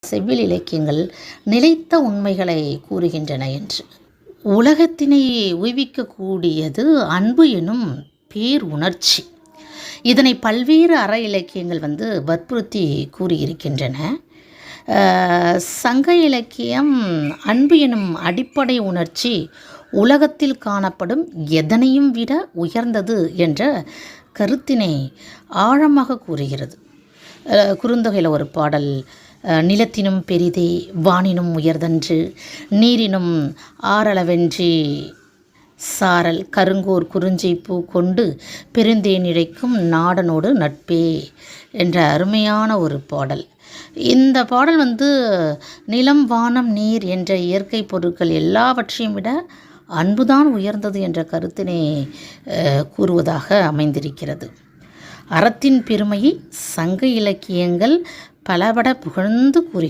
செவ்வியல் இலக்கியங்கள் நிலைத்த உண்மைகளை கூறுகின்றன என்று. உலகத்தினை உய்விக்கக்கூடியது அன்பு எனும் பேர் உணர்ச்சி. இதனை பல்வேறு அற இலக்கியங்கள் வற்புறுத்தி கூறியிருக்கின்றன. சங்க இலக்கியம் அன்பு எனும் அடிப்படை உணர்ச்சி உலகத்தில் காணப்படும் எதனையும் விட உயர்ந்தது என்ற கருத்தினை ஆழமாக கூறுகிறது. குறுந்தொகையில் ஒரு பாடல், நிலத்தினும் பெரிதே வானினும் உயர்தன்று நீரினும் ஆறளவென்றி சாரல் கருங்கோர் குறிஞ்சி பூ கொண்டு பெருந்தேன் இழைக்கும் நாடனோடு நட்பே என்ற அருமையான ஒரு பாடல். இந்த பாடல் நிலம் வானம் நீர் என்ற இயற்கை பொருட்கள் எல்லாவற்றையும் விட அன்புதான் உயர்ந்தது என்ற கருத்தினை கூறுவதாக அமைந்திருக்கிறது. அறத்தின் பெருமையை சங்க இலக்கியங்கள் பலபட புகழ்ந்து கூறி